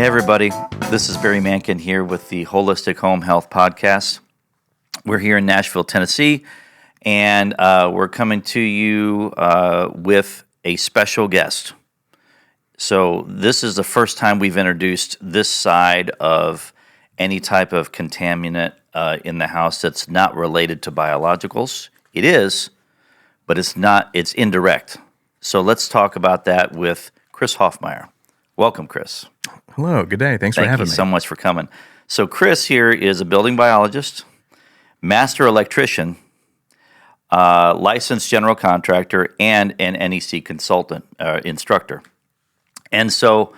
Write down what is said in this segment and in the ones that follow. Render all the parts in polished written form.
Hey everybody, this is Barry Mankin here with the Holistic Home Health Podcast. We're here in Nashville, Tennessee, and we're coming to you with a special guest. So this is the first time we've introduced this side of any type of contaminant in the house that's not related to biologicals. It is, but it's not. It's indirect. So let's talk about that with Chris Hoffmeyer. Welcome, Chris. Hello, good day. Thanks for having me. Thank you so much for coming. So Chris here is a building biologist, master electrician, licensed general contractor, and an NEC consultant, instructor. And so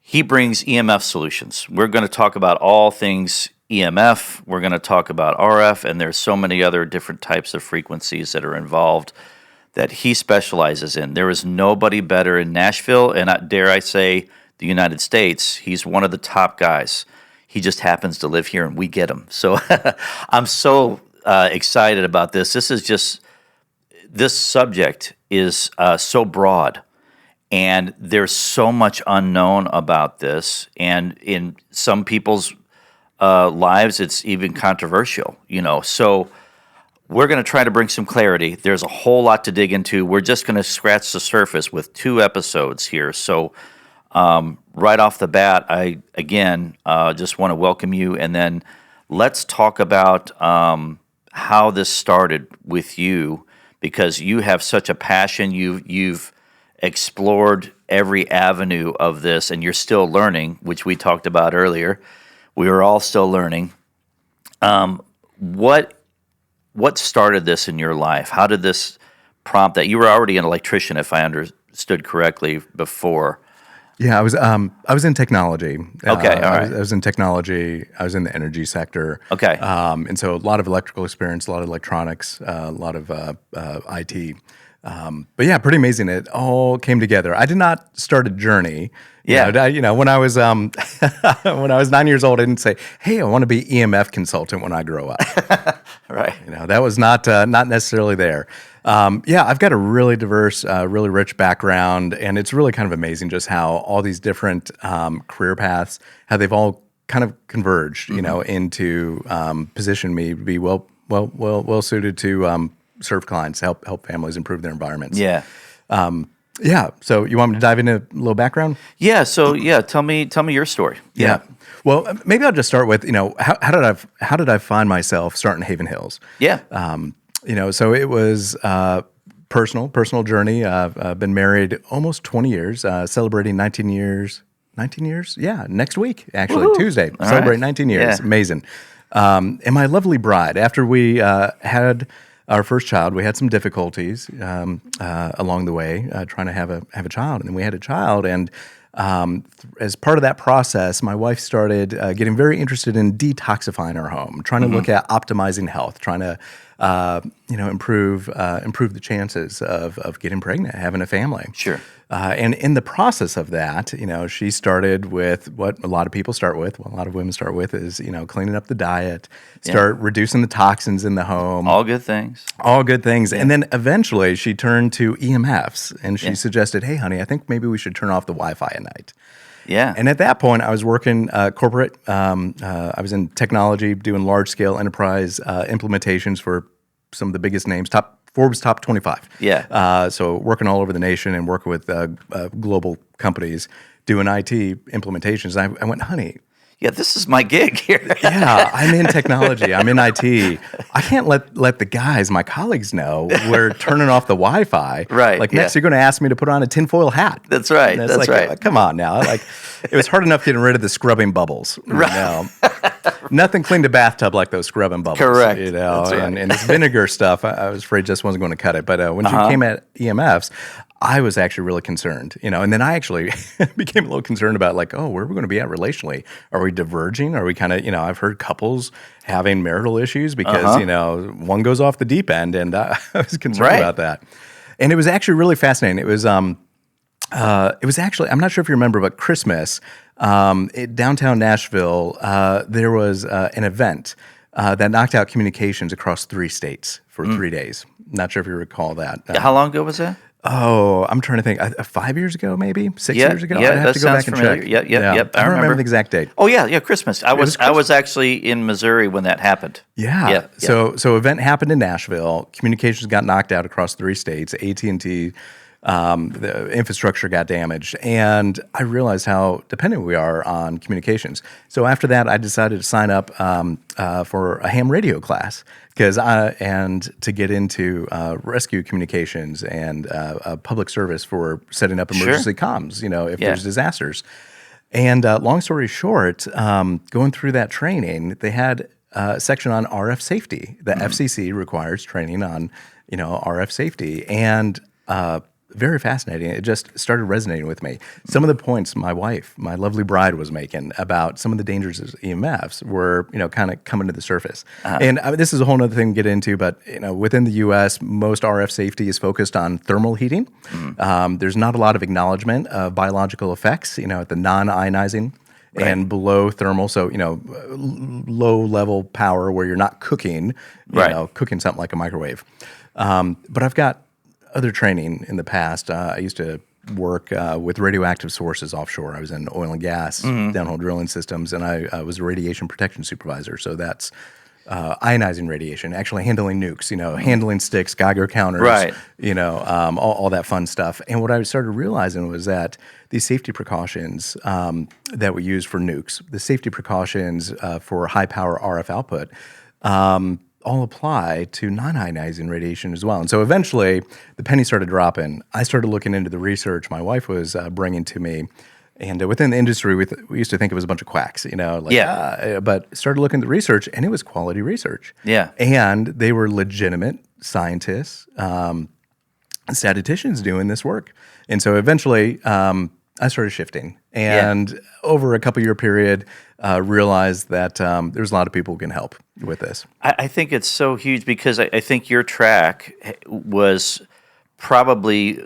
he brings EMF solutions. We're going to talk about all things EMF. We're going to talk about RF, and there's so many other different types of frequencies that are involved that he specializes in. There is nobody better in Nashville, and dare I say, the United States. He's one of the top guys. He just happens to live here, and we get him. So I'm so excited about this. This subject is so broad, and there's so much unknown about this. And in some people's lives, it's even controversial. So we're going to try to bring some clarity. There's a whole lot to dig into. We're just going to scratch the surface with 2 episodes here. So right off the bat, I, again, just want to welcome you, and then let's talk about how this started with you, because you have such a passion. You've explored every avenue of this, and you're still learning, which we talked about earlier. We are all still learning. What started this in your life? How did this prompt that? You were already an electrician, if I understood correctly, before. Yeah, I was in technology. Okay, all right. I was in technology. I was in the energy sector. Okay. And so a lot of electrical experience, a lot of electronics, a lot of IT. But yeah, pretty amazing. It all came together. I did not start a journey. When I was when I was 9 years old, I didn't say, "Hey, I want to be EMF consultant when I grow up." Right. That was not necessarily there. I've got a really diverse, really rich background, and it's really kind of amazing just how all these different career paths, how they've all kind of converged, into position me to be well suited to serve clients, help families improve their environments. Yeah. So you want me to dive into a little background? Yeah. So tell me your story. Yeah. Well, maybe I'll just start with how did I find myself starting Haven Hills? Yeah. So it was personal journey. I've been married almost 20 years, celebrating 19 years. 19 years? Yeah, next week, actually, Woo-hoo. Tuesday. All Celebrate right. 19 years. Yeah. Amazing. And my lovely bride, after we had our first child, we had some difficulties along the way trying to have a child. And then we had a child, and as part of that process, my wife started getting very interested in detoxifying our home, trying to look at optimizing health, trying to improve the chances of getting pregnant, having a family. Sure. And in the process of that, she started with what a lot of people start with, what a lot of women start with is, cleaning up the diet, start reducing the toxins in the home. All good things. All good things. Yeah. And then eventually she turned to EMFs, and she suggested, "Hey, honey, I think maybe we should turn off the Wi-Fi at night." Yeah. And at that point, I was working corporate. I was in technology, doing large-scale enterprise implementations for some of the biggest names, Forbes top 25. Yeah. So working all over the nation and working with global companies doing IT implementations. I went, "Honey, Yeah, this is my gig here. yeah, I'm in technology. I'm in IT. I can't let the guys, my colleagues, know we're turning off the Wi-Fi. Right, Like next, you're going to ask me to put on a tinfoil hat. That's right. And That's right. Come on now. It was hard enough getting rid of the scrubbing bubbles. Right. Nothing cleaned a bathtub like those scrubbing bubbles. Correct. That's right. And this vinegar stuff, I was afraid just wasn't going to cut it. But when she came at EMFs, I was actually really concerned, and then I actually became a little concerned about where are we going to be at relationally? Are we diverging? Are we kind of, I've heard couples having marital issues because, one goes off the deep end, and I was concerned about that. And it was actually really fascinating. It was actually, I'm not sure if you remember, but Christmas, downtown Nashville, there was an event that knocked out communications across 3 states for 3 days. Not sure if you recall that. How long ago was that? Oh, I'm trying to think. 5 years ago, maybe 6 years ago. Yeah, I'd have that to go sounds back and familiar. check. Yep. I don't remember the exact date. Oh yeah, Christmas. I was actually in Missouri when that happened. Yeah. Yeah. So event happened in Nashville. Communications got knocked out across 3 states. AT&T, the infrastructure got damaged, and I realized how dependent we are on communications. So after that, I decided to sign up for a ham radio class and to get into rescue communications and public service for setting up emergency comms. If there's disasters. And long story short, going through that training, they had a section on RF safety. The FCC requires training on, RF safety, and very fascinating. It just started resonating with me. Some of the points my wife, my lovely bride, was making about some of the dangers of EMFs were, kind of coming to the surface. And this is a whole other thing to get into, but within the U.S., most RF safety is focused on thermal heating. There's not a lot of acknowledgement of biological effects, at the non-ionizing and below thermal. So, low level power where you're not cooking, cooking something like a microwave. But I've got other training in the past. I used to work with radioactive sources offshore. I was in oil and gas, downhole drilling systems, and I was a radiation protection supervisor. So that's ionizing radiation, actually handling nukes, handling sticks, Geiger counters, all that fun stuff. And what I started realizing was that these safety precautions that we use for nukes, the safety precautions for high power RF output, all apply to non-ionizing radiation as well. And so eventually, the penny started dropping. I started looking into the research my wife was bringing to me. And within the industry, we used to think it was a bunch of quacks, but started looking at the research, and it was quality research. Yeah. And they were legitimate scientists, statisticians doing this work. And so eventually, I started shifting, and over a couple-year period, realized that there's a lot of people who can help with this. I think it's so huge because I think your track was probably,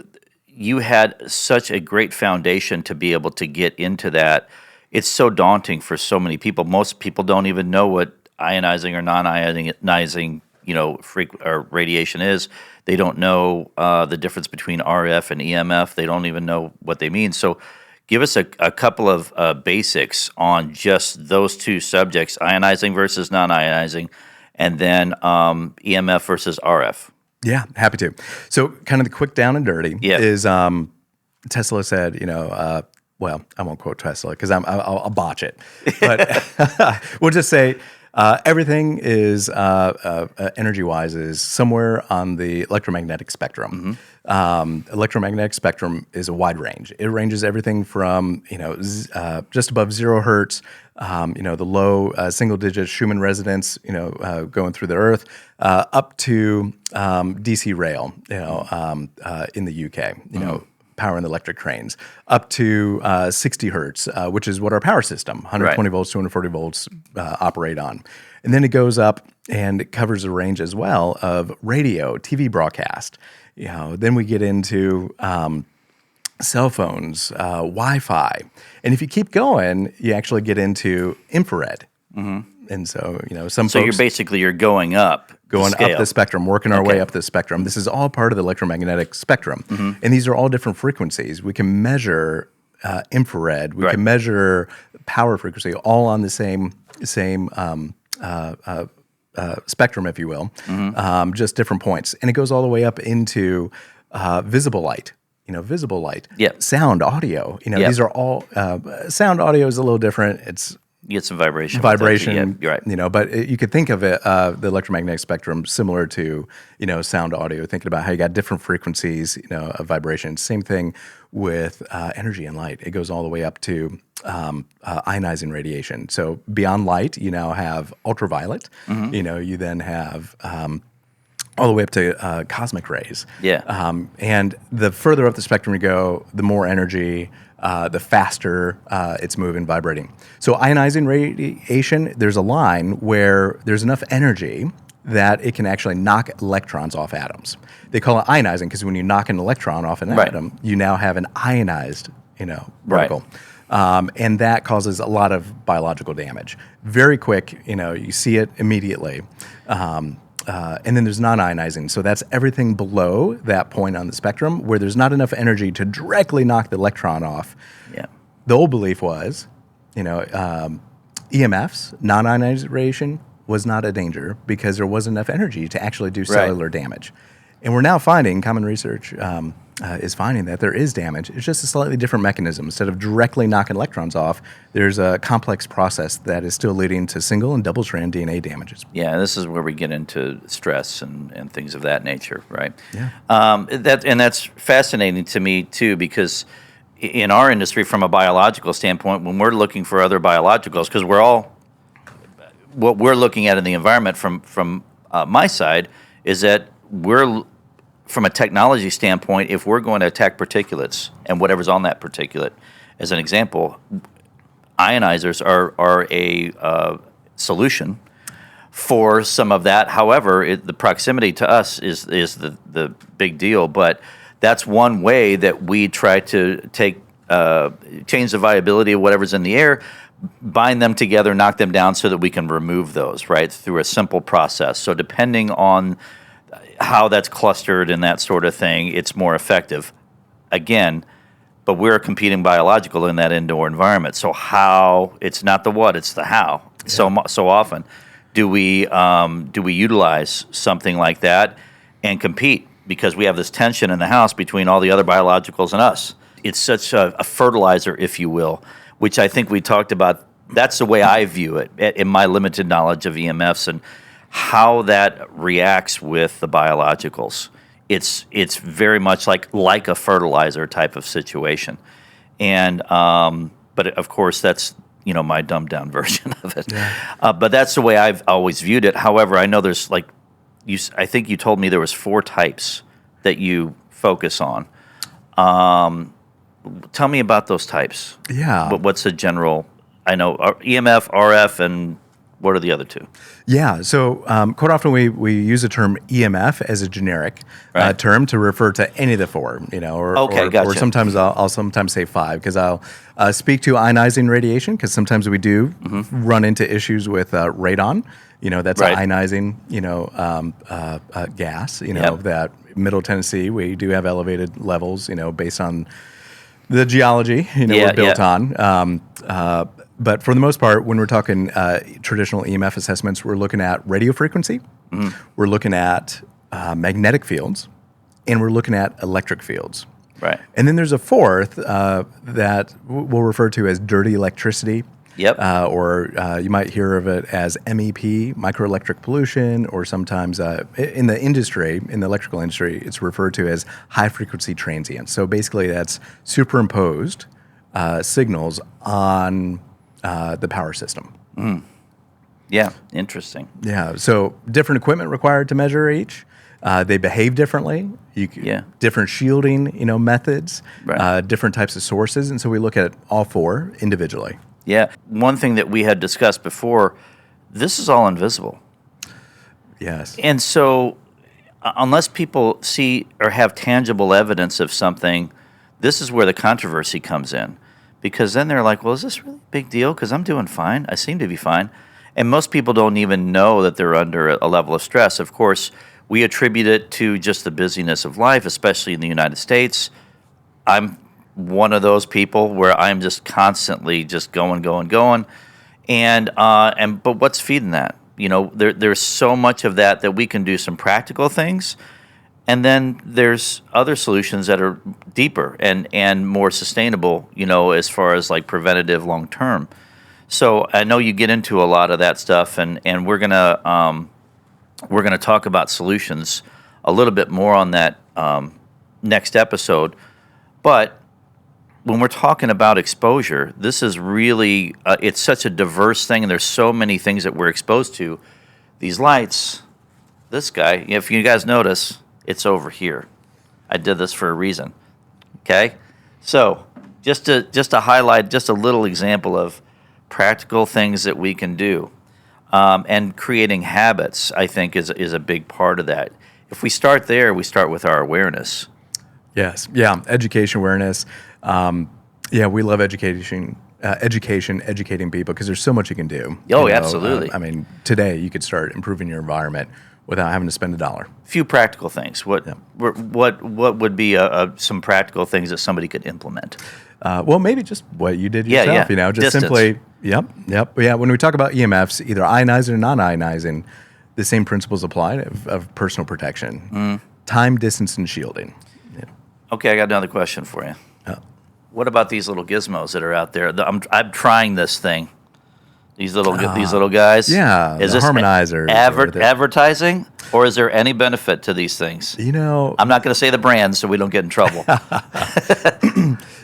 you had such a great foundation to be able to get into that. It's so daunting for so many people. Most people don't even know what ionizing or non-ionizing, or radiation is. They don't know the difference between RF and EMF. They don't even know what they mean. So give us a couple of basics on just those two subjects, ionizing versus non-ionizing, and then EMF versus RF. Yeah, happy to. So kind of the quick down and dirty is Tesla said, well, I won't quote Tesla because I'll botch it. But we'll just say everything is energy-wise is somewhere on the electromagnetic spectrum. Electromagnetic spectrum is a wide range. It ranges everything from just above 0 hertz, the low single-digit Schumann resonance, going through the Earth, up to DC rail, in the UK, power and electric trains, up to 60 hertz, which is what our power system, 120 volts, 240 volts, operate on. And then it goes up and it covers a range as well of radio, TV broadcast. Then we get into cell phones, Wi-Fi. And if you keep going, you actually get into infrared. And so, some folks... So you're going up. Going up the spectrum, working our way up the spectrum. This is all part of the electromagnetic spectrum. And these are all different frequencies. We can measure infrared. We can measure power frequency, all on the same spectrum, if you will, just different points. And it goes all the way up into visible light. Visible light. Sound, audio. These are all... sound, audio is a little different. You get some vibration. You're right. But you could think of it, the electromagnetic spectrum, similar to, sound, audio, thinking about how you got different frequencies, of vibration. Same thing with energy and light. It goes all the way up to ionizing radiation. So beyond light, you now have ultraviolet. You then have... all the way up to cosmic rays. And the further up the spectrum you go, the more energy, the faster it's moving, vibrating. So ionizing radiation, there's a line where there's enough energy that it can actually knock electrons off atoms. They call it ionizing because when you knock an electron off an atom, you now have an ionized, particle. And that causes a lot of biological damage. Very quick, you see it immediately. and then there's non-ionizing. So that's everything below that point on the spectrum where there's not enough energy to directly knock the electron off. Yeah. The old belief was, EMFs, non-ionized radiation, was not a danger because there wasn't enough energy to actually do cellular damage. And we're now finding, common research is finding that there is damage. It's just a slightly different mechanism. Instead of directly knocking electrons off, there's a complex process that is still leading to single and double-strand DNA damages. Yeah, this is where we get into stress and things of that nature, right? Yeah. That's fascinating to me, too, because in our industry, from a biological standpoint, when we're looking for other biologicals, because what we're looking at in the environment from my side is that we're, from a technology standpoint, if we're going to attack particulates and whatever's on that particulate, as an example, ionizers are a solution for some of that. However, the proximity to us is the big deal. But that's one way that we try to change the viability of whatever's in the air, bind them together, knock them down so that we can remove those, right, through a simple process. So depending on how that's clustered and that sort of thing, it's more effective. Again, but we're a competing biological in that indoor environment. So how, it's not the what, it's the how. Yeah. So often do we utilize something like that and compete because we have this tension in the house between all the other biologicals and us. It's such a fertilizer, if you will, which I think we talked about. That's the way I view it in my limited knowledge of EMFs and how that reacts with the biologicals. It's very much like a fertilizer type of situation, and but of course that's my dumbed down version of it. Yeah. But that's the way I've always viewed it. However, I know there's I think you told me there was 4 types that you focus on. Tell me about those types. Yeah. But what's the general? I know EMF, RF, and what are the other 2? Yeah, so quite often we use the term EMF as a generic term to refer to any of the 4, gotcha. Or sometimes I'll sometimes say 5 because I'll speak to ionizing radiation because sometimes we do run into issues with radon. That's ionizing, gas. That Middle Tennessee we do have elevated levels. Based on the geology, we're built on. But for the most part, when we're talking traditional EMF assessments, we're looking at radio frequency, we're looking at magnetic fields, and we're looking at electric fields. Right. And then there's a 4th that we'll refer to as dirty electricity. Yep. Or you might hear of it as MEP, microelectric pollution, or sometimes in the industry, in the electrical industry, it's referred to as high-frequency transients. So basically that's superimposed signals on the power system. Mm. Yeah, interesting. Yeah, so different equipment required to measure each. They behave differently. Different shielding, methods, different types of sources, and so we look at all 4 individually. Yeah, one thing that we had discussed before, this is all invisible. Yes. And so unless people see or have tangible evidence of something, this is where the controversy comes in. Because then they're like, well, is this really a big deal? Because I'm doing fine. I seem to be fine. And most people don't even know that they're under a level of stress. Of course, we attribute it to just the busyness of life, especially in the United States. I'm one of those people where I'm just constantly just going. But what's feeding that? There's so much of that we can do some practical things. And then there's other solutions that are deeper and more sustainable, as far as like preventative long term. So I know you get into a lot of that stuff, and we're gonna talk about solutions a little bit more on that next episode. But when we're talking about exposure, this is really it's such a diverse thing, and there's so many things that we're exposed to. These lights, this guy, if you guys notice, it's over here. I did this for a reason. Okay? So just to highlight just a little example of practical things that we can do. And creating habits, I think, is a big part of that. If we start there, we start with our awareness. Yes. Yeah. Education, awareness. We love educating people because there's so much you can do. Oh, absolutely. Today you could start improving your environment without having to spend a dollar. Few practical things. What would be some practical things that somebody could implement? Well, maybe just what you did yourself. Yeah. You know, just Distance. simply. Yep. Yeah. When we talk about EMFs, either ionizing or non-ionizing, the same principles apply of personal protection: time, distance, and shielding. Yeah. Okay, I got another question for you. What about these little gizmos that are out there? I'm trying this thing. These little guys. Yeah, Is the this harmonizers. advertising, or is there any benefit to these things? You know, I'm not going to say the brand so we don't get in trouble.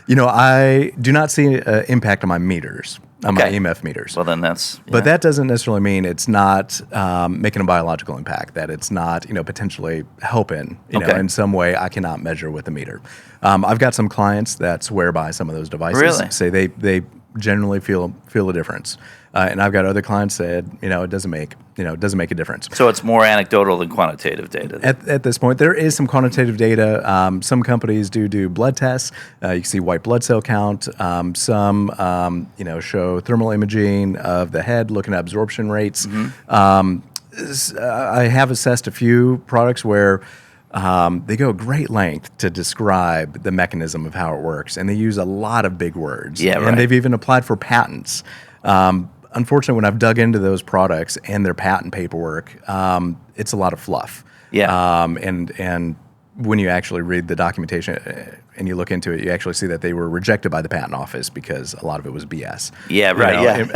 You know, I do not see an impact on my meters, on my EMF meters. Well, then that's. Yeah. But that doesn't necessarily mean it's not making a biological impact, that it's not, potentially helping, in some way I cannot measure with a meter. I've got some clients that swear by some of those devices. Really? Say they generally feel a difference. And I've got other clients that, it doesn't make a difference. So it's more anecdotal than quantitative data. At this point, there is some quantitative data. Some companies do blood tests. You can see white blood cell count. Some, show thermal imaging of the head, looking at absorption rates. I have assessed a few products where they go a great length to describe the mechanism of how it works, and they use a lot of big words. Yeah, right. And they've even applied for patents. Unfortunately, when I've dug into those products and their patent paperwork, it's a lot of fluff. Yeah. And when you actually read the documentation and you look into it, you actually see that they were rejected by the patent office because a lot of it was BS. Yeah, right.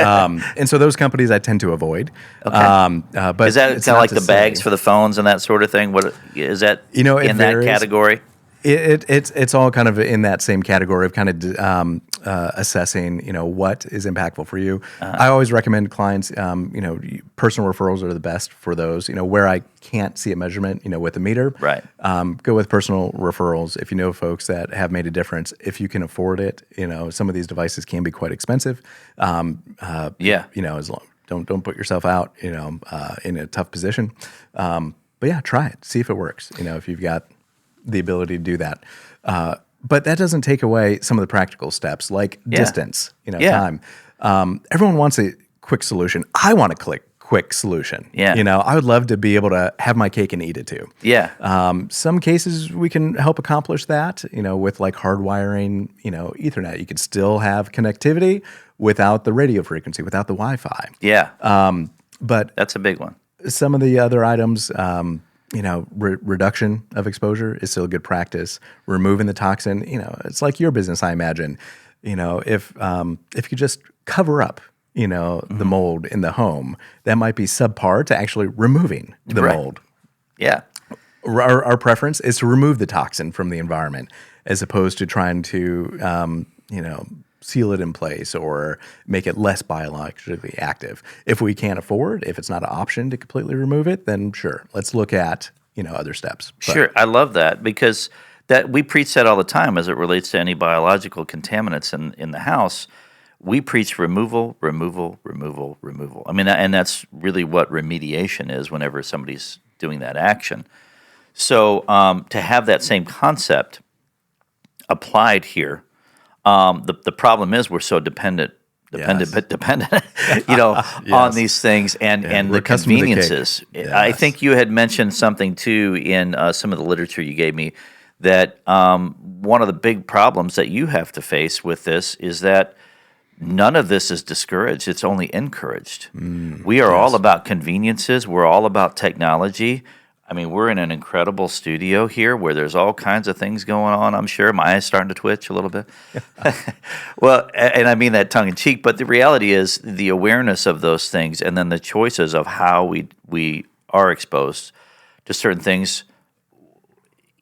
And so those companies I tend to avoid. Okay. But is that kind of like the bags for the phones and that sort of thing? What is that? In that category? It's all kind of in that same category of kind of assessing, what is impactful for you. I always recommend clients, personal referrals are the best for those. Where I can't see a measurement, with a meter. Right. Go with personal referrals. If you know folks that have made a difference, if you can afford it, some of these devices can be quite expensive. As long don't put yourself out, in a tough position. But yeah, try it. See if it works. If you've got the ability to do that. But that doesn't take away some of the practical steps like distance, time. Everyone wants a quick solution. I want a quick solution. Yeah. I would love to be able to have my cake and eat it too. Yeah. Some cases we can help accomplish that, with like hardwiring, Ethernet. You could still have connectivity without the radio frequency, without the Wi-Fi. Yeah. But that's a big one. Some of the other items, reduction of exposure is still a good practice. Removing the toxin, it's like your business, I imagine. If you just cover up, the mold in the home, that might be subpar to actually removing the mold. Yeah. Our preference is to remove the toxin from the environment as opposed to trying to, seal it in place or make it less biologically active. If we can't afford, if it's not an option to completely remove it, then sure, let's look at, other steps. Sure, I love that because that we preach that all the time as it relates to any biological contaminants in the house. We preach removal. I mean, and that's really what remediation is whenever somebody's doing that action. So to have that same concept applied here, the problem is we're so dependent, on these things and the conveniences. I think you had mentioned something too in some of the literature you gave me that one of the big problems that you have to face with this is that none of this is discouraged. It's only encouraged. We are all about conveniences. We're all about technology. I mean, we're in an incredible studio here where there's all kinds of things going on, I'm sure. My eye's starting to twitch a little bit. Well, and I mean that tongue-in-cheek, but the reality is the awareness of those things and then the choices of how we are exposed to certain things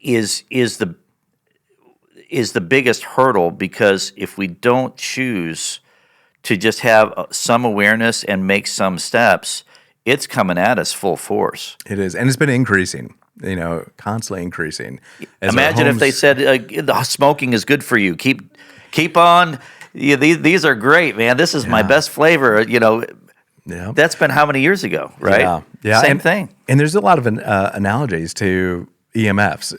is the biggest hurdle, because if we don't choose to just have some awareness and make some steps, it's coming at us full force. It is, and it's been increasing, constantly increasing. Imagine if they said the smoking is good for you. Keep on. Yeah, these are great, man. This is my best flavor. That's been how many years ago, right? Yeah. Same thing. And there's a lot of analogies to EMFs.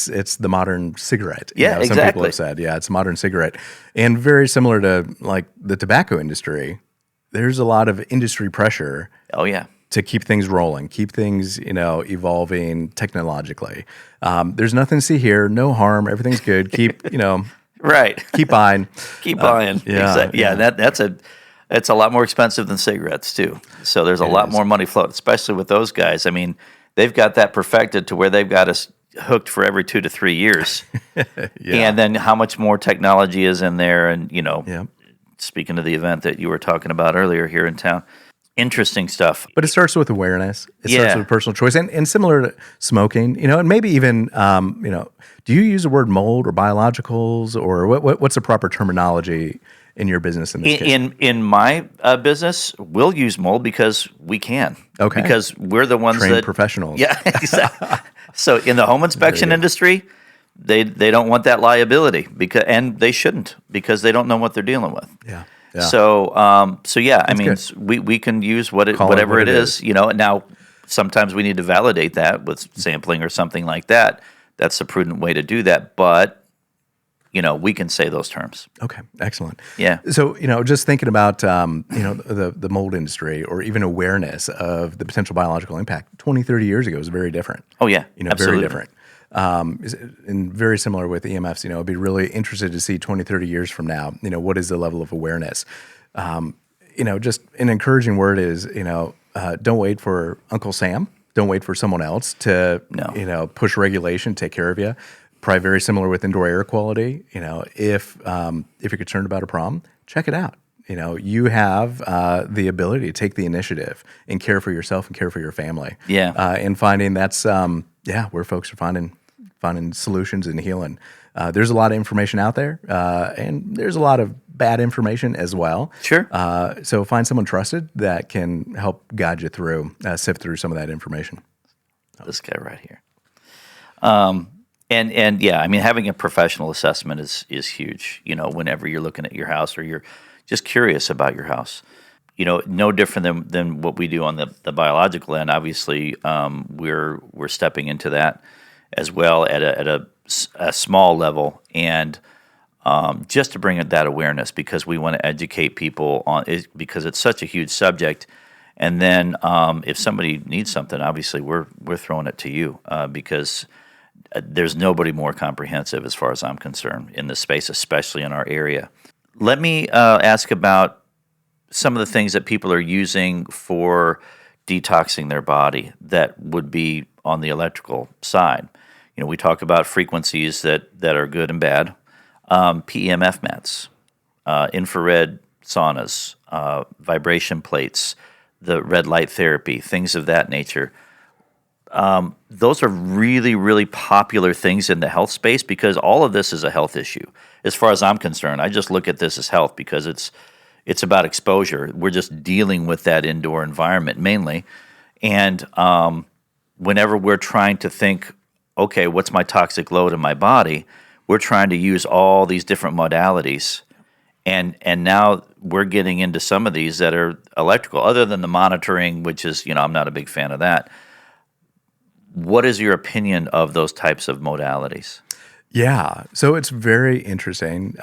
It's the modern cigarette. Yeah, some people have said, it's a modern cigarette, and very similar to like the tobacco industry. There's a lot of industry pressure. Oh yeah. to keep things rolling, keep things, evolving technologically. There's nothing to see here, no harm, everything's good. Keep, Right. keep buying. Keep buying. Yeah. That's a lot more expensive than cigarettes too. So there's a lot more money floating, especially with those guys. I mean, they've got that perfected to where they've got us hooked for every 2 to 3 years. And then how much more technology is in there. And, speaking of the event that you were talking about earlier here in town, interesting stuff. But it starts with awareness. It starts with personal choice. And similar to smoking, and maybe even, do you use the word mold or biologicals, or what's the proper terminology in your business in this case? In my business, we'll use mold because we can. Okay. Because we're the ones Trained professionals. Yeah, exactly. So in the home inspection industry, they don't want that liability, and they shouldn't, because they don't know what they're dealing with. Yeah. So yeah, I mean, good. we can use whatever it is, Now, sometimes we need to validate that with sampling or something like that. That's the prudent way to do that, but we can say those terms. Okay, excellent. Yeah. So just thinking about the mold industry, or even awareness of the potential biological impact 20, 30 years ago was very different. Oh yeah, absolutely. Very different. And very similar with EMFs, I'd be really interested to see 20, 30 years from now, what is the level of awareness? Just an encouraging word is, don't wait for Uncle Sam. Don't wait for someone else to, push regulation, take care of you. Probably very similar with indoor air quality. If you're concerned about a problem, check it out. You have the ability to take the initiative and care for yourself and care for your family. Yeah. And finding that's, where folks are finding solutions and healing. There's a lot of information out there, and there's a lot of bad information as well. Sure. So find someone trusted that can help guide you through, sift through some of that information. This guy right here. And yeah, I mean, having a professional assessment is huge, whenever you're looking at your house or you're just curious about your house. No different than what we do on the biological end. Obviously, we're stepping into that as well at a small level, and just to bring that awareness, because we want to educate people on it, because it's such a huge subject. And then if somebody needs something, obviously we're throwing it to you, because there's nobody more comprehensive, as far as I'm concerned, in this space, especially in our area. Let me ask about some of the things that people are using for detoxing their body that would be on the electrical side. We talk about frequencies that are good and bad. PEMF mats, infrared saunas, vibration plates, the red light therapy, things of that nature. Those are really, really popular things in the health space, because all of this is a health issue. As far as I'm concerned, I just look at this as health, because it's about exposure. We're just dealing with that indoor environment mainly. And whenever we're trying to think, okay, what's my toxic load in my body, we're trying to use all these different modalities. And now we're getting into some of these that are electrical, other than the monitoring, which is, I'm not a big fan of that. What is your opinion of those types of modalities? Yeah, so it's very interesting.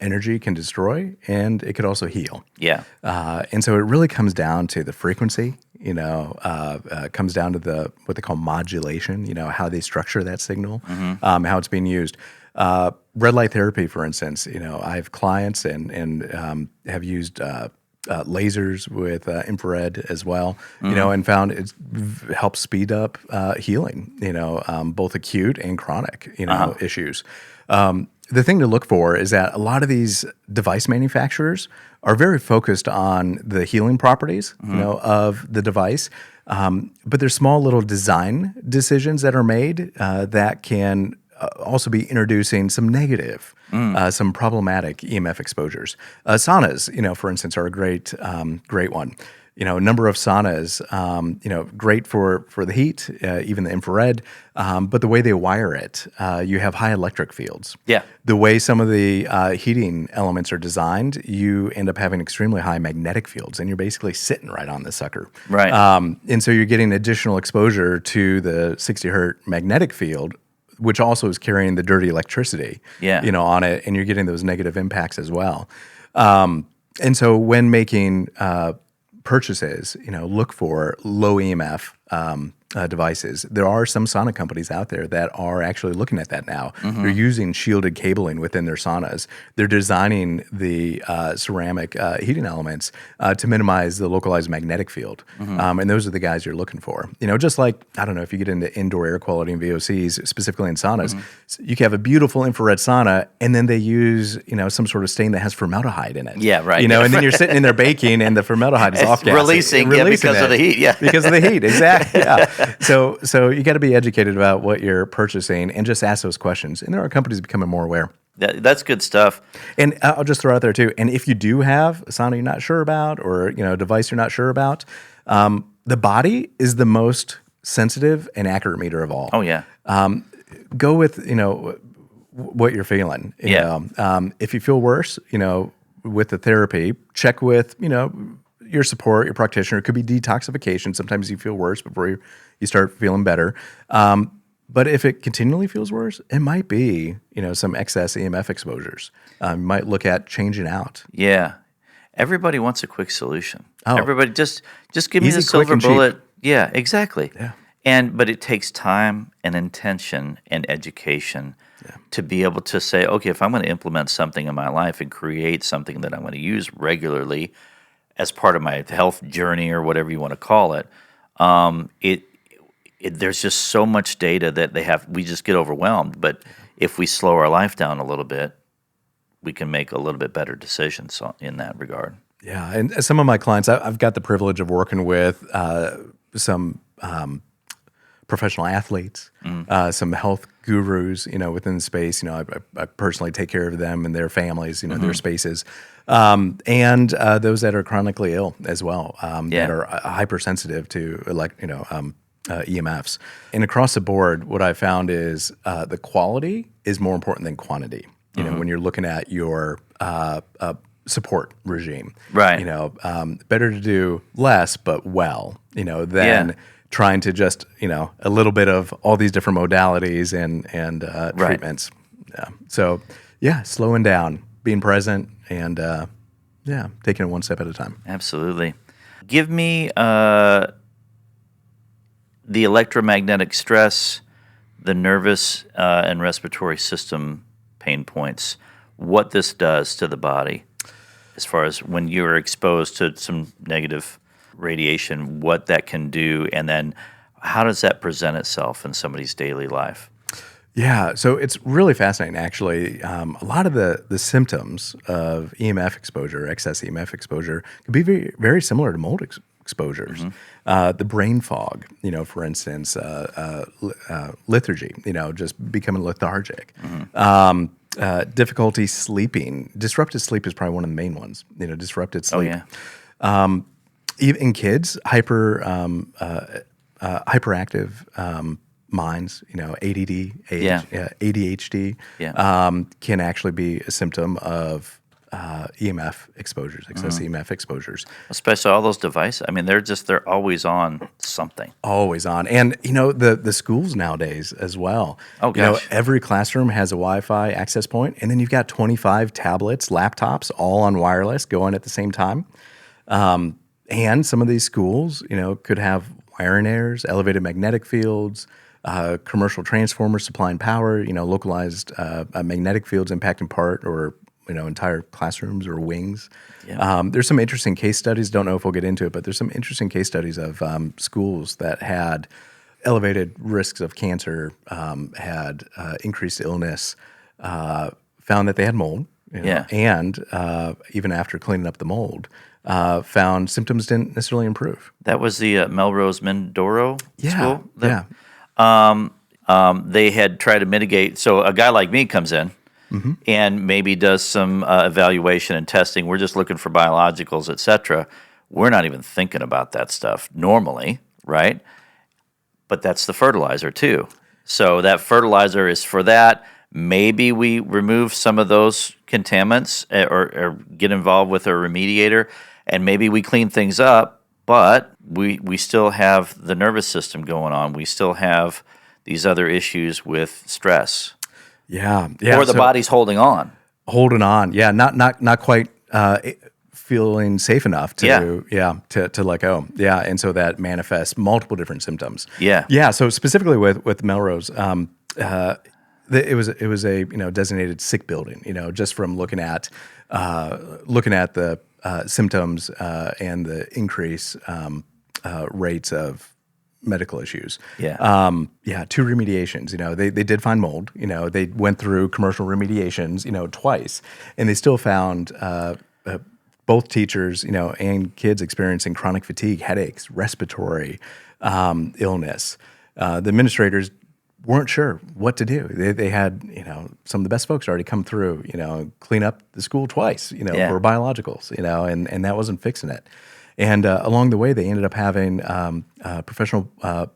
Energy can destroy, and it could also heal. Yeah. And so it really comes down to the frequency, comes down to what they call modulation, how they structure that signal, how it's being used. Red light therapy, for instance, I have clients and have used lasers with infrared as well, and found it helps speed up healing, both acute and chronic, issues. The thing to look for is that a lot of these device manufacturers are very focused on the healing properties, of the device, but there's small little design decisions that are made that can also be introducing some negative, some problematic EMF exposures. Saunas, for instance, are a great one. A number of saunas, great for the heat, even the infrared, but the way they wire it, you have high electric fields. Yeah. The way some of the heating elements are designed, you end up having extremely high magnetic fields, and you're basically sitting right on the sucker. Right. And so you're getting additional exposure to the 60 hertz magnetic field, which also is carrying the dirty electricity, on it, and you're getting those negative impacts as well. And so when making purchases, look for low EMF devices. There are some sauna companies out there that are actually looking at that now. They're using shielded cabling within their saunas. They're designing the ceramic heating elements to minimize the localized magnetic field. And those are the guys you're looking for. Just like, I don't know, if you get into indoor air quality and VOCs, specifically in saunas, you can have a beautiful infrared sauna, and then they use, some sort of stain that has formaldehyde in it. Yeah, right. And then you're sitting in there baking, and the formaldehyde is off-gassing. Releasing because of the heat, yeah. Because of the heat, exactly, yeah. So you got to be educated about what you're purchasing and just ask those questions. And there are companies becoming more aware. That's good stuff. And I'll just throw out there too. And if you do have a sauna you're not sure about, or a device you're not sure about, the body is the most sensitive and accurate meter of all. Oh yeah. Go with what you're feeling. If you feel worse, with the therapy, check with your support, your practitioner. It could be detoxification. Sometimes you feel worse before you start feeling better. But if it continually feels worse, it might be, some excess EMF exposures. You might look at changing out. Yeah. Everybody wants a quick solution. Oh. Everybody just give me Easy, the silver quick, and cheap. bullet. Yeah, exactly. Yeah. But it takes time and intention and education to be able to say, okay, if I'm going to implement something in my life and create something that I'm going to use regularly as part of my health journey or whatever you want to call it, there's just so much data that we just get overwhelmed. But if we slow our life down a little bit, we can make a little bit better decisions in that regard. Yeah, and some of my clients, I've got the privilege of working with some professional athletes, some health gurus, within the space. I personally take care of them and their families, their spaces, and those that are chronically ill as well, that are hypersensitive to EMFs. And across the board, what I found is the quality is more important than quantity. When you're looking at your support regime, right? Better to do less but well, than trying to just a little bit of all these different modalities and treatments. Yeah. So slowing down, being present, and taking it one step at a time. Absolutely. Give me the electromagnetic stress, the nervous and respiratory system pain points, what this does to the body as far as when you're exposed to some negative radiation, what that can do, and then how does that present itself in somebody's daily life? Yeah, so it's really fascinating, actually. A lot of the symptoms of EMF exposure, excess EMF exposure, can be very, very similar to mold exposures. The brain fog, for instance, lethargy, just becoming lethargic. Difficulty sleeping. Disrupted sleep is probably one of the main ones, disrupted sleep. Oh, yeah. Even in kids, hyperactive minds, ADD, ADHD, can actually be a symptom of EMF exposures, excess EMF exposures. Especially all those devices. I mean, they're always on something. Always on. And, the schools nowadays as well. Oh, gosh. Every classroom has a Wi-Fi access point, and then you've got 25 tablets, laptops, all on wireless going at the same time. And some of these schools, could have wiring errors, elevated magnetic fields, commercial transformers supplying power, localized magnetic fields impacting part or entire classrooms or wings. Yeah. There's some interesting case studies. Don't know if we'll get into it, but there's some interesting case studies of schools that had elevated risks of cancer, had increased illness, found that they had mold, and even after cleaning up the mold, found symptoms didn't necessarily improve. That was the Melrose Mindoro school? They had tried to mitigate. So a guy like me comes in and maybe does some evaluation and testing. We're just looking for biologicals, et cetera. We're not even thinking about that stuff normally, right? But that's the fertilizer too. So that fertilizer is for that. Maybe we remove some of those contaminants or get involved with a remediator, and maybe we clean things up, but we still have the nervous system going on. We still have these other issues with stress. Yeah. Or the body's holding on. Holding on. Yeah, not quite feeling safe enough to Yeah. to let go. Yeah, and so that manifests multiple different symptoms. Yeah. Yeah. So specifically with Melrose, it was a designated sick building. Just from looking at the symptoms and the increase rates of medical issues. Yeah. Two remediations. They did find mold. They went through commercial remediations, twice, and they still found both teachers, and kids experiencing chronic fatigue, headaches, respiratory illness. The administrators weren't sure what to do. They had, some of the best folks already come through, clean up the school twice, for biologicals, and that wasn't fixing it. And along the way, they ended up having a professional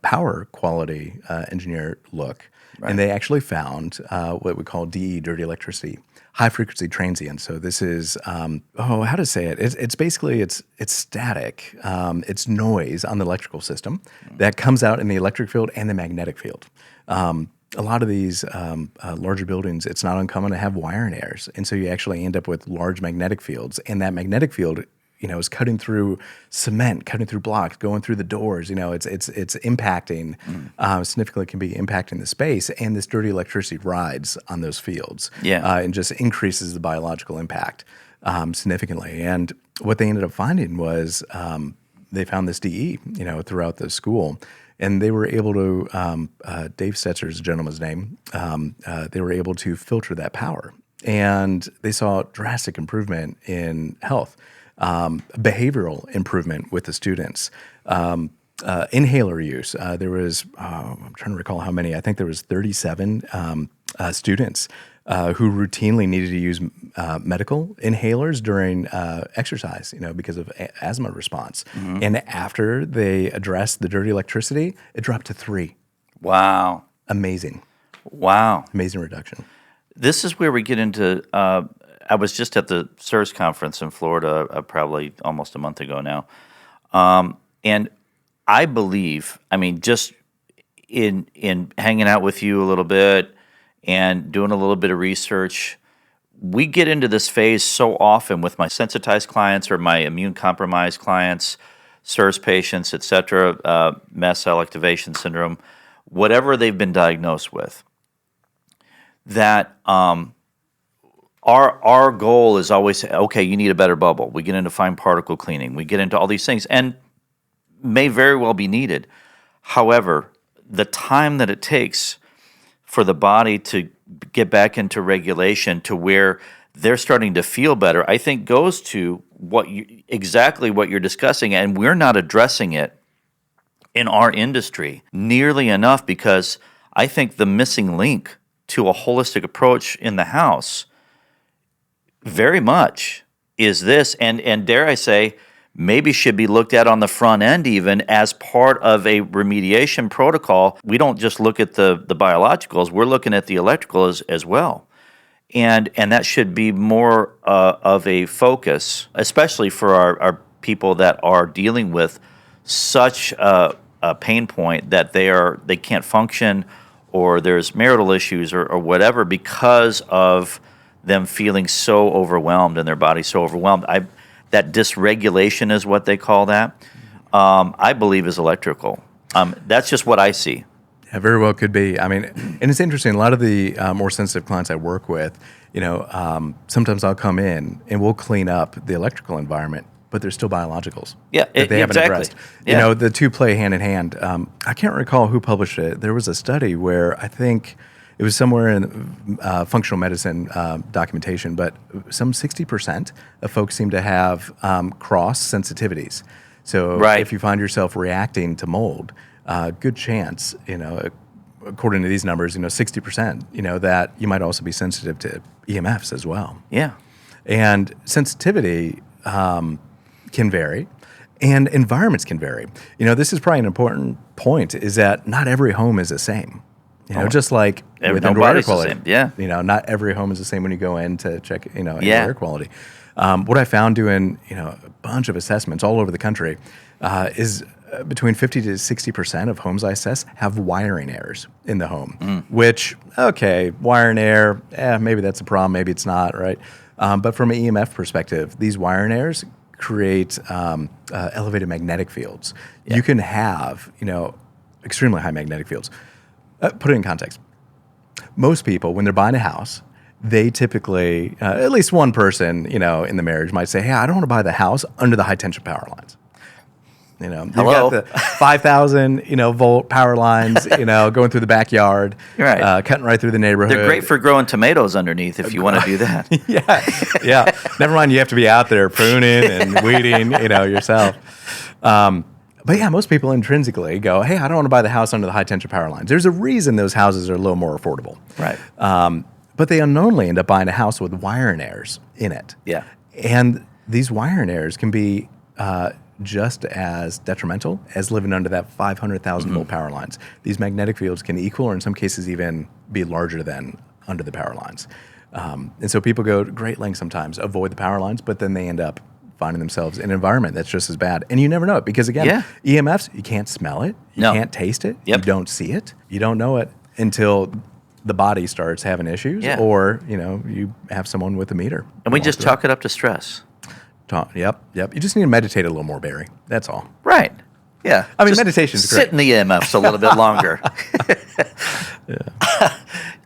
power quality engineer look. Right. And they actually found what we call DE, dirty electricity, high frequency transient. So this is, how to say it? It's basically, it's static. It's noise on the electrical system that comes out in the electric field and the magnetic field. A lot of these larger buildings, it's not uncommon to have wiring errors. And so you actually end up with large magnetic fields. And that magnetic field, is cutting through cement, cutting through blocks, going through the doors. It's impacting, significantly can be impacting the space. And this dirty electricity rides on those fields. And just increases the biological impact significantly. And what they ended up finding was they found this DE, throughout the school. And they were able to, Dave Stetzer is the gentleman's name, they were able to filter that power. And they saw drastic improvement in health, behavioral improvement with the students, inhaler use. There was, I'm trying to recall how many, I think there was 37 students who routinely needed to use medical inhalers during exercise, because of asthma response. Mm-hmm. And after they addressed the dirty electricity, it dropped to 3. Wow. Amazing. Wow. Amazing reduction. This is where we get into, I was just at the CIRS conference in Florida probably almost a month ago now. And I believe, just in hanging out with you a little bit and doing a little bit of research, we get into this phase so often with my sensitized clients or my immune-compromised clients, CIRS patients, et cetera, mast cell activation syndrome, whatever they've been diagnosed with, that our goal is always, okay, you need a better bubble. We get into fine particle cleaning. We get into all these things, and may very well be needed. However, the time that it takes for the body to get back into regulation to where they're starting to feel better, I think goes to exactly what you're discussing, and we're not addressing it in our industry nearly enough, because I think the missing link to a holistic approach in the house very much is this, and dare I say, maybe should be looked at on the front end even as part of a remediation protocol. We don't just look at the biologicals, we're looking at the electricals as well. And that should be more of a focus, especially for our people that are dealing with such a pain point that they can't function, or there's marital issues or whatever because of them feeling so overwhelmed and their body so overwhelmed. That dysregulation is what they call that, I believe is electrical. That's just what I see. Yeah, very well could be. And it's interesting. A lot of the more sensitive clients I work with, sometimes I'll come in and we'll clean up the electrical environment, but there's still biologicals that they haven't addressed. Yeah. The two play hand in hand. I can't recall who published it. There was a study where I think it was somewhere in functional medicine documentation, but some 60% of folks seem to have cross sensitivities. So if you find yourself reacting to mold, good chance, according to these numbers, 60%, that you might also be sensitive to EMFs as well. Yeah. And sensitivity can vary, and environments can vary. This is probably an important point, is that not every home is the same. Just like with indoor air quality. Yeah. Not every home is the same when you go in to check, indoor air quality. What I found doing, a bunch of assessments all over the country is between 50 to 60% of homes I assess have wiring errors in the home, which, okay, wiring error, maybe that's a problem, maybe it's not, right? But from an EMF perspective, these wire and airs create elevated magnetic fields. You can have, extremely high magnetic fields. Put it in context. Most people, when they're buying a house, they typically, at least one person, in the marriage might say, hey, I don't want to buy the house under the high tension power lines. You've got the 5,000, volt power lines, going through the backyard, cutting right through the neighborhood. They're great for growing tomatoes underneath if you want to do that. Yeah. Never mind, you have to be out there pruning and weeding, yourself. But yeah, most people intrinsically go, hey, I don't want to buy the house under the high tension power lines. There's a reason those houses are a little more affordable. Right. But they unknowingly end up buying a house with wire and airs in it. Yeah. And these wire and airs can be just as detrimental as living under that 500,000 volt power lines. These magnetic fields can equal, or in some cases even be larger than under the power lines. And so people go to great lengths sometimes, avoid the power lines, but then they end up finding themselves in an environment that's just as bad. And you never know it because, again, EMFs, you can't smell it, you can't taste it, you don't see it, you don't know it until the body starts having issues or, you have someone with a meter. And we just chalk it up to stress. Yep. You just need to meditate a little more, Barry. That's all. Right. Yeah. I mean, meditation's great. Sit in the EMFs a little bit longer.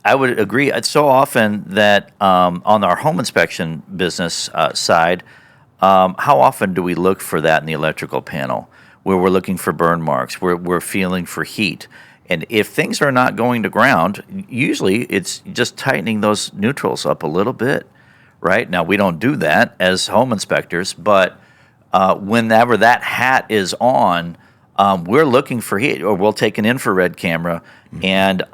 I would agree. It's so often that on our home inspection business side, how often do we look for that in the electrical panel, where we're looking for burn marks, where we're feeling for heat? And if things are not going to ground, usually it's just tightening those neutrals up a little bit, right? Now, we don't do that as home inspectors, but whenever that hat is on, we're looking for heat, or we'll take an infrared camera and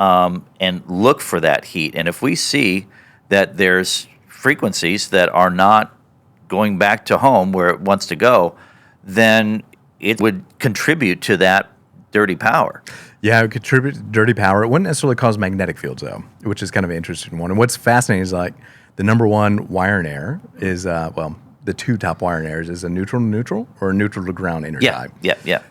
look for that heat. And if we see that there's frequencies that are not going back to home where it wants to go, then it would contribute to that dirty power. Yeah, it would contribute to dirty power. It wouldn't necessarily cause magnetic fields, though, which is kind of an interesting one. And what's fascinating is the number one wire and air is, the two top wire and airs is a neutral to neutral or a neutral to ground intertie.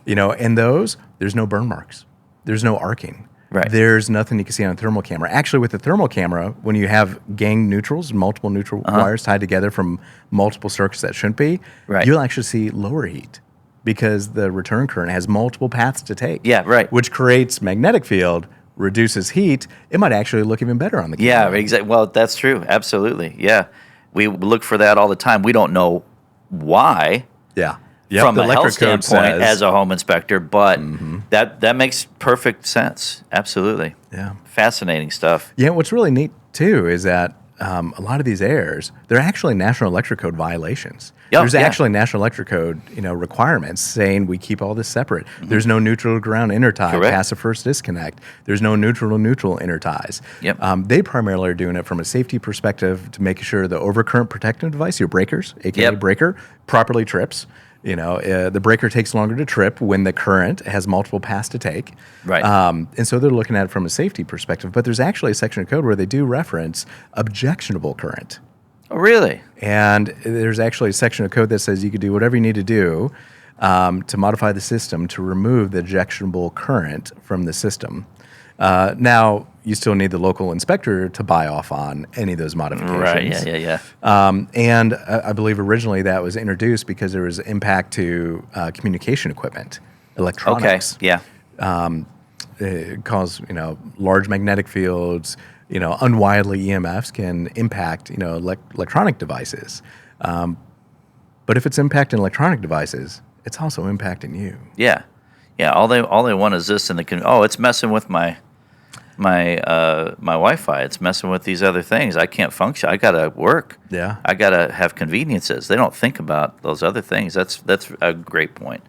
Yeah. And those, there's no burn marks. There's no arcing. Right. There's nothing you can see on a thermal camera. Actually, with the thermal camera, when you have gang neutrals, multiple neutral wires tied together from multiple circuits that shouldn't be, you'll actually see lower heat because the return current has multiple paths to take. Yeah, right. Which creates magnetic field, reduces heat. It might actually look even better on the camera. Yeah, exactly. Well, that's true. Absolutely. Yeah. We look for that all the time. We don't know why. Yeah. From a health standpoint as a home inspector, but that makes perfect sense. Absolutely. Yeah. Fascinating stuff. Yeah, what's really neat, too, is that a lot of these airs, they're actually National Electric Code violations. There's actually National Electric Code, requirements saying we keep all this separate. There's no neutral to ground intertie past the first disconnect. There's no neutral to neutral interties. They primarily are doing it from a safety perspective to make sure the overcurrent protective device, your breakers, aka breaker, properly trips. The breaker takes longer to trip when the current has multiple paths to take. Right. And so they're looking at it from a safety perspective. But there's actually a section of code where they do reference objectionable current. Oh, really? And there's actually a section of code that says you could do whatever you need to do to modify the system to remove the objectionable current from the system. Now, you still need the local inspector to buy off on any of those modifications. Right, yeah. And I believe originally that was introduced because there was impact to communication equipment, electronics. Okay, yeah. It caused, large magnetic fields, unwieldly EMFs can impact, electronic devices. But if it's impacting electronic devices, it's also impacting you. Yeah. Yeah, all they want is this, and it's messing with my Wi-Fi. It's messing with these other things. I can't function. I gotta work. Yeah. I gotta have conveniences. They don't think about those other things. That's a great point.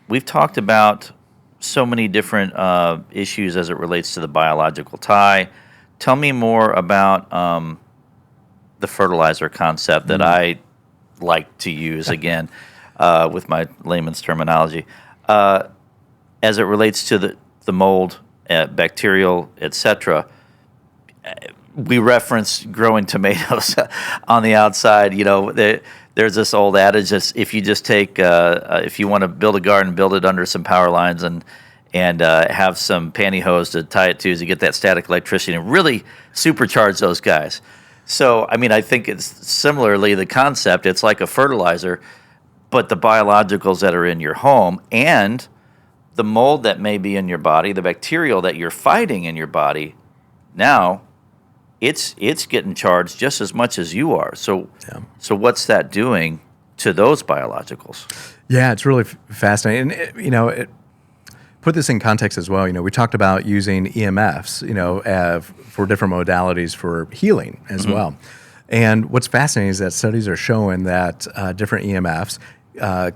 We've talked about so many different issues as it relates to the biological tie. Tell me more about the fertilizer concept that I like to use again with my layman's terminology. As it relates to the mold, bacterial, etc., we reference growing tomatoes on the outside. There's this old adage that if you just take, if you want to build a garden, build it under some power lines and have some pantyhose to tie it to get that static electricity and really supercharge those guys. So, I mean, I think it's similarly the concept. It's like a fertilizer, but the biologicals that are in your home and the mold that may be in your body, the bacterial that you're fighting in your body, now it's getting charged just as much as you are. So, so what's that doing to those biologicals? Yeah, it's really fascinating. And, put this in context as well. We talked about using EMFs, for different modalities for healing as well. And what's fascinating is that studies are showing that different EMFs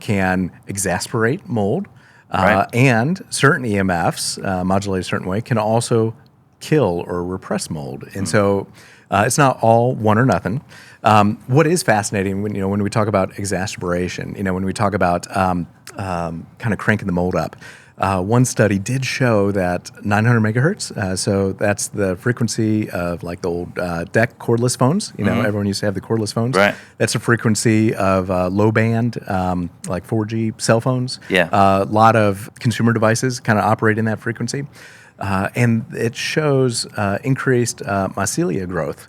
can exasperate mold, and certain EMFs, modulated a certain way, can also kill or repress mold. And so it's not all one or nothing. What is fascinating when we talk about exasperation, when we talk about kind of cranking the mold up, one study did show that 900 megahertz, so that's the frequency of like the old DEC cordless phones. Everyone used to have the cordless phones. Right. That's the frequency of low band, like 4G cell phones. Yeah. A lot of consumer devices kind of operate in that frequency. And it shows increased mycelia growth,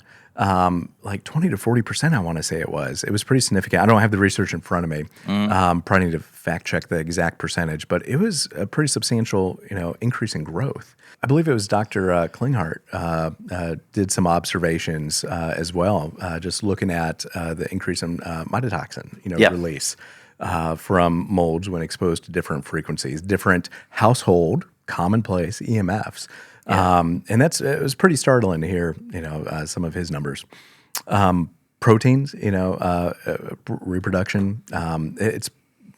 like 20 to 40%, I want to say it was. It was pretty significant. I don't have the research in front of me. Probably need to fact check the exact percentage, but it was a pretty substantial, increase in growth. I believe it was Dr. Klinghardt did some observations as well, just looking at the increase in mycotoxin, release from molds when exposed to different frequencies, different household commonplace EMFs. And it was pretty startling to hear, some of his numbers. Proteins, reproduction, it's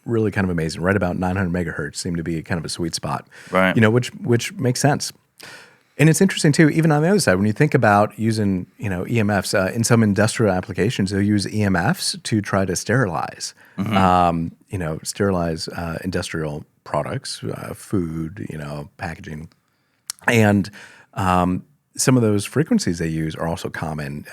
really kind of amazing. Right about 900 megahertz seemed to be kind of a sweet spot, right? Which makes sense. And it's interesting too, even on the other side, when you think about using, EMFs in some industrial applications, they'll use EMFs to try to sterilize, sterilize industrial products, food, packaging. And some of those frequencies they use are also common,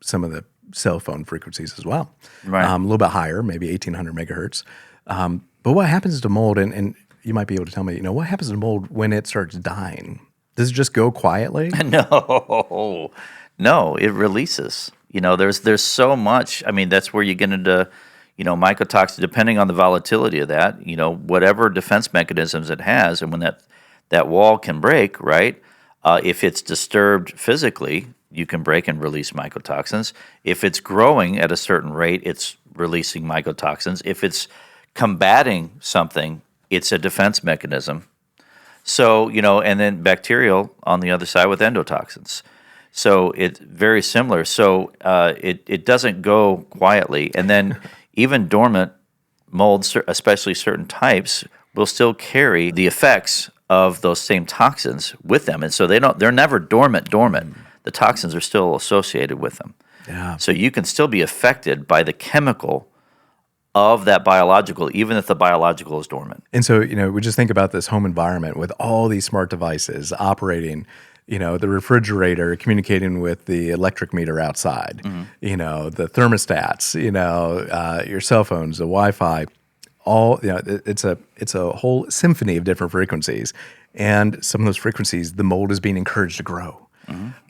some of the cell phone frequencies as well. Right. A little bit higher, maybe 1,800 megahertz. But what happens to mold, and you might be able to tell me, what happens to mold when it starts dying? Does it just go quietly? No, it releases. There's so much. I mean, that's where you get into, mycotoxin, depending on the volatility of that, whatever defense mechanisms it has, and when that wall can break, right? If it's disturbed physically, you can break and release mycotoxins. If it's growing at a certain rate, it's releasing mycotoxins. If it's combating something, it's a defense mechanism. So, and then bacterial on the other side with endotoxins. So it's very similar. So it doesn't go quietly. And then even dormant molds, especially certain types, will still carry the effects of those same toxins with them. And so they're never dormant. The toxins are still associated with them. Yeah. So you can still be affected by the chemical of that biological, even if the biological is dormant. And so, we just think about this home environment with all these smart devices operating, the refrigerator communicating with the electric meter outside, the thermostats, your cell phones, the Wi-Fi, all, it's a whole symphony of different frequencies. And some of those frequencies, the mold is being encouraged to grow.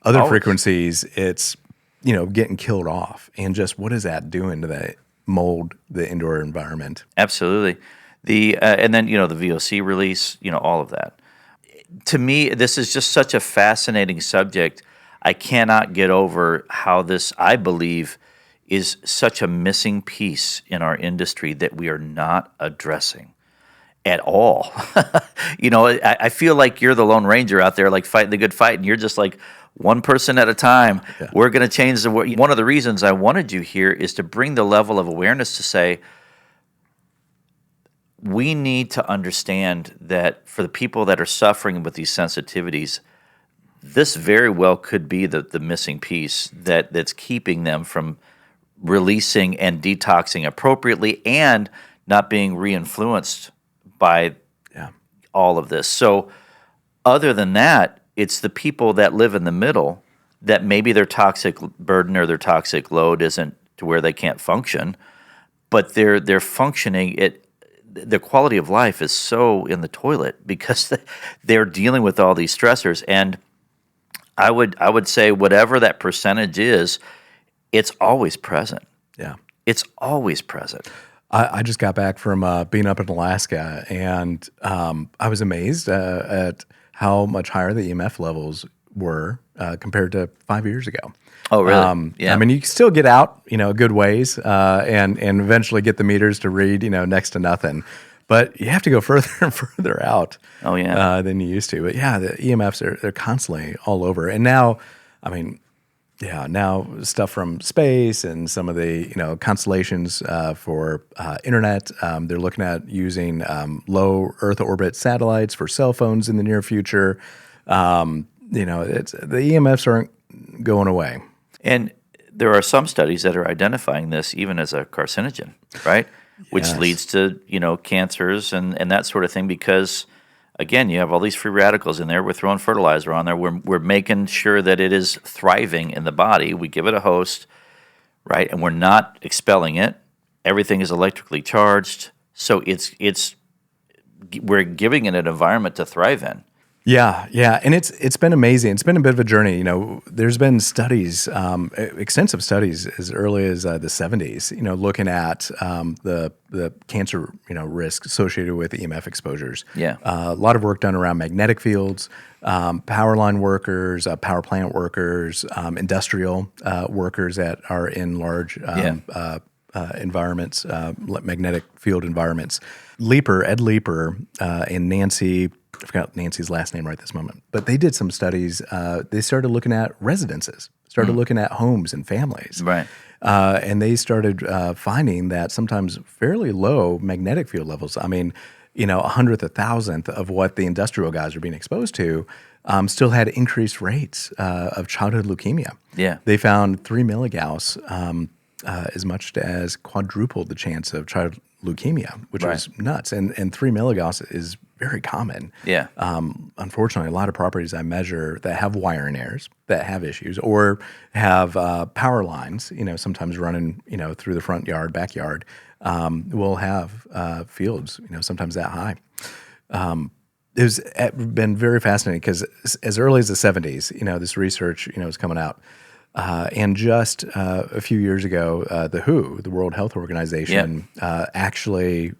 Other frequencies, it's, getting killed off. And just what is that doing to the mold, the indoor environment? Absolutely. And then, the VOC release, all of that. To me, this is just such a fascinating subject. I cannot get over how this, I believe, is such a missing piece in our industry that we are not addressing at all. I feel like you're the Lone Ranger out there, like fighting the good fight, and you're just like one person at a time. Yeah. We're going to change the world. One of the reasons I wanted you here is to bring the level of awareness to say, we need to understand that for the people that are suffering with these sensitivities, this very well could be the missing piece that's keeping them from releasing and detoxing appropriately and not being re-influenced by all of this. So other than that, it's the people that live in the middle that maybe their toxic burden or their toxic load isn't to where they can't function, but they're functioning. The quality of life is so in the toilet because they're dealing with all these stressors. And I would say whatever that percentage is, it's always present. Yeah. It's always present. I just got back from being up in Alaska, and I was amazed at how much higher the EMF levels were compared to 5 years ago. Oh, really? Yeah. I mean, you can still get out, a good ways, and eventually get the meters to read, next to nothing. But you have to go further and further out. Oh, yeah. Than you used to. But yeah, the EMFs they're constantly all over. And now, I mean, yeah, now stuff from space and some of the constellations for internet. They're looking at using low Earth orbit satellites for cell phones in the near future. It's the EMFs aren't going away. And there are some studies that are identifying this even as a carcinogen, right? Which Yes. leads to, cancers and that sort of thing because, again, you have all these free radicals in there. We're throwing fertilizer on there. We're making sure that it is thriving in the body. We give it a host, right? And we're not expelling it. Everything is electrically charged. So we're giving it an environment to thrive in. Yeah, and it's been amazing. It's been a bit of a journey. There's been studies, extensive studies as early as the 70s. Looking at the cancer risk associated with EMF exposures. Yeah. A lot of work done around magnetic fields, power line workers, power plant workers, industrial workers that are in large environments, magnetic field environments. Ed Leeper, and Nancy. I forgot Nancy's last name right this moment, but they did some studies. They started looking at residences, started looking at homes and families. Right. And they started finding that sometimes fairly low magnetic field levels. I mean, a hundredth, a thousandth of what the industrial guys are being exposed to still had increased rates of childhood leukemia. Yeah. They found 3 milligauss as much as quadrupled the chance of childhood leukemia, which was nuts. And 3 milligauss is very common. Yeah. Unfortunately, a lot of properties I measure that have wiring errors, that have issues, or have power lines, sometimes running, through the front yard, backyard, will have fields, sometimes that high. It's been very fascinating because as early as the 70s, this research, is coming out. And just a few years ago, the WHO, the World Health Organization, actually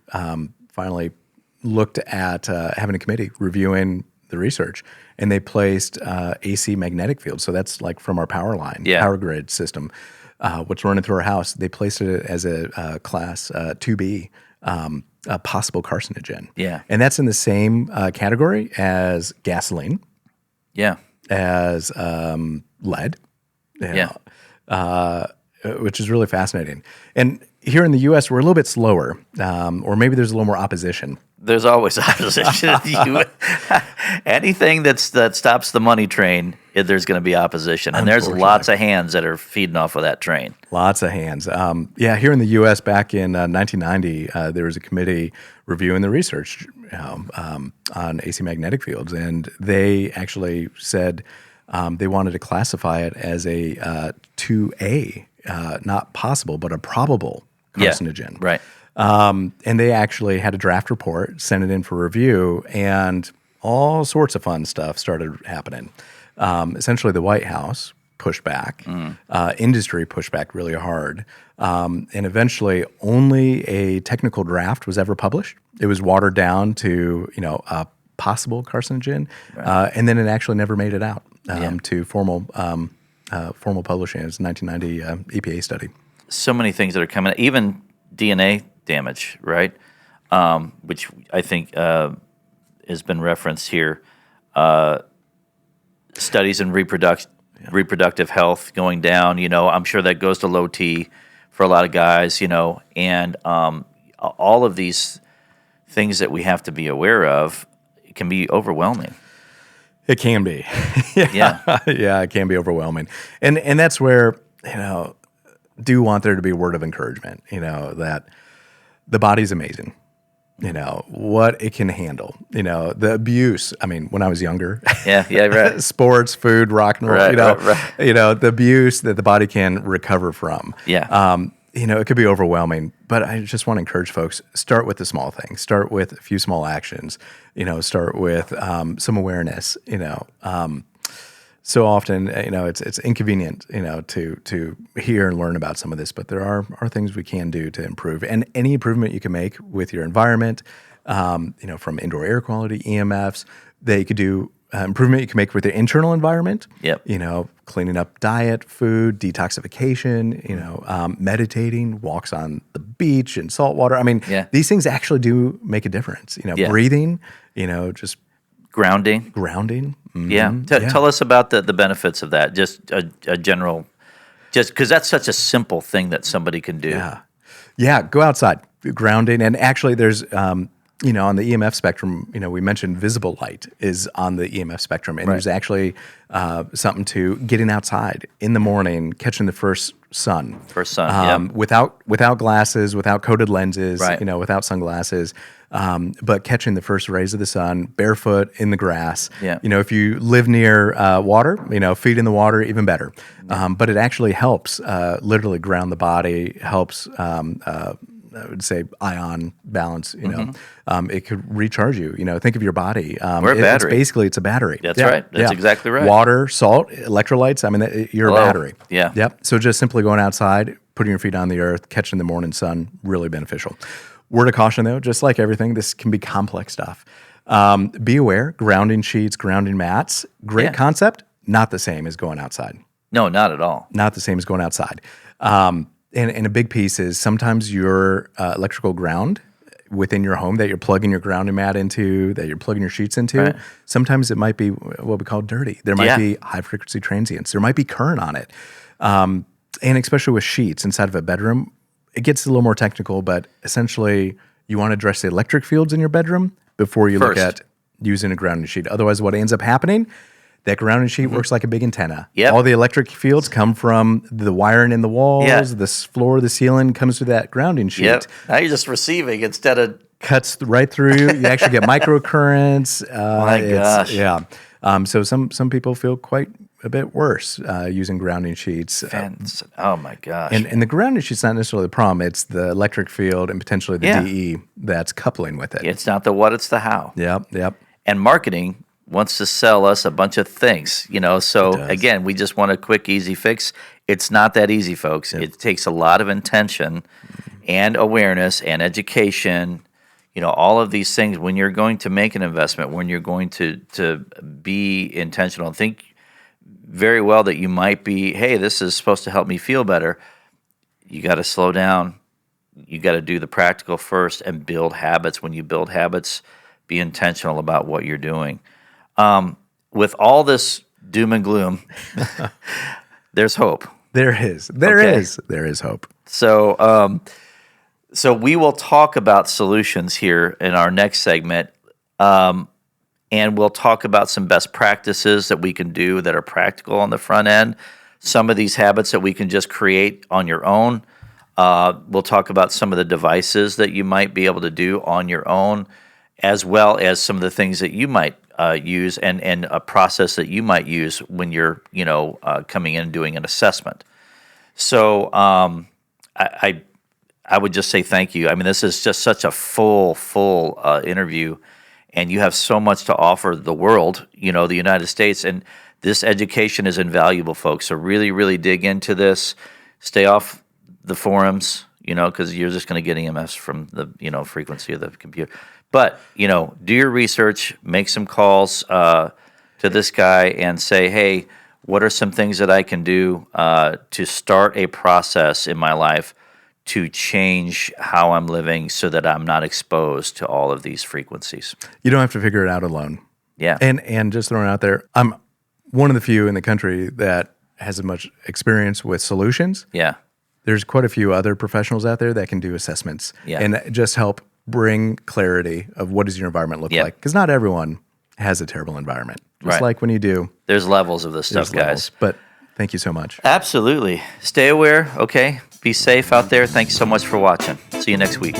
finally looked at having a committee reviewing the research, and they placed AC magnetic fields. So that's like from our power line, power grid system, what's running through our house. They placed it as a class 2B, a possible carcinogen. Yeah. And that's in the same category as gasoline, as lead. Which is really fascinating. And here in the U.S., we're a little bit slower, or maybe there's a little more opposition. There's always opposition. Anything that stops the money train, there's going to be opposition. And there's lots of hands that are feeding off of that train. Lots of hands. Here in the U.S. back in 1990, there was a committee reviewing the research on AC magnetic fields. And they actually said they wanted to classify it as a 2A, not possible, but a probable carcinogen. Right. And they actually had a draft report, sent it in for review, and all sorts of fun stuff started happening. Essentially, the White House pushed back, industry pushed back really hard, and eventually only a technical draft was ever published. It was watered down to a possible carcinogen, and then it actually never made it out to formal publishing. It was a 1990 EPA study. So many things that are coming, even DNA damage, right? Which I think has been referenced here. Studies in reproductive health going down. I'm sure that goes to low T for a lot of guys. And all of these things that we have to be aware of can be overwhelming. It can be. Yeah, it can be overwhelming. And that's where, do want there to be a word of encouragement, that the body's amazing, what it can handle, the abuse. I mean, when I was younger, right. Sports, food, rock and roll, Right. The abuse that the body can recover from. It could be overwhelming, but I just want to encourage folks, start with the small things, start with a few small actions, start with some awareness, so often, it's inconvenient, to hear and learn about some of this, but there are things we can do to improve. And any improvement you can make with your environment, from indoor air quality, EMFs, that you could do improvement you can make with the internal environment. Yep. Cleaning up diet, food, detoxification, meditating, walks on the beach and salt water. I mean, these things actually do make a difference. Breathing, just grounding. Mm-hmm. Yeah. Tell us about the benefits of that. Just a general, just because that's such a simple thing that somebody can do. Yeah. Go outside, grounding. And actually there's, on the EMF spectrum, we mentioned visible light is on the EMF spectrum. And there's actually something to getting outside in the morning, catching the first sun. Without glasses, without coated lenses, without sunglasses, but catching the first rays of the sun, barefoot in the grass. Yeah. If you live near water, feet in the water, even better. But it actually helps literally ground the body, helps I would say ion balance, it could recharge you, think of your body. We're a battery. It's a battery. That's right. That's exactly right. Water, salt, electrolytes. I mean, you're a battery. Yeah. Yep. So just simply going outside, putting your feet on the earth, catching the morning sun, really beneficial. Word of caution though, just like everything, this can be complex stuff. Be aware, grounding sheets, grounding mats, great concept, not the same as going outside. No, not at all. Not the same as going outside. And a big piece is sometimes your electrical ground within your home that you're plugging your grounding mat into, that you're plugging your sheets into, sometimes it might be what we call dirty. There might be high frequency transients. There might be current on it. And especially with sheets inside of a bedroom, it gets a little more technical, but essentially you want to address the electric fields in your bedroom before you look at using a grounding sheet. Otherwise, what ends up happening, that grounding sheet works like a big antenna. Yep. All the electric fields come from the wiring in the walls, the floor, the ceiling comes through that grounding sheet. Yep. Now you're just receiving instead of... Cuts right through you. You actually get microcurrents. My gosh. Yeah. So some people feel quite a bit worse using grounding sheets. Oh my gosh. And the grounding sheet's not necessarily the problem. It's the electric field and potentially the DE that's coupling with it. It's not the what, it's the how. Yep. And marketing wants to sell us a bunch of things, So again, we just want a quick, easy fix. It's not that easy, folks. Yep. It takes a lot of intention and awareness and education, all of these things. When you're going to make an investment, when you're going to be intentional, think very well that you might be, hey, this is supposed to help me feel better. You got to slow down. You got to do the practical first and build habits. When you build habits, be intentional about what you're doing. With all this doom and gloom, there's hope. There is hope. So, so we will talk about solutions here in our next segment, and we'll talk about some best practices that we can do that are practical on the front end. Some of these habits that we can just create on your own. We'll talk about some of the devices that you might be able to do on your own, as well as some of the things that you might use and a process that you might use when you're, coming in and doing an assessment. So I would just say thank you. I mean, this is just such a full interview, and you have so much to offer the world, the United States, and this education is invaluable, folks. So really, really dig into this. Stay off the forums, because you're just going to get EMFs from the, frequency of the computer. But, do your research, make some calls to this guy and say, hey, what are some things that I can do to start a process in my life to change how I'm living so that I'm not exposed to all of these frequencies? You don't have to figure it out alone. Yeah. And just throwing it out there, I'm one of the few in the country that has as much experience with solutions. Yeah. There's quite a few other professionals out there that can do assessments and just help bring clarity of what does your environment look like. Because not everyone has a terrible environment. Just like when you do. There's levels of this stuff, guys. But thank you so much. Absolutely. Stay aware, okay? Be safe out there. Thanks so much for watching. See you next week.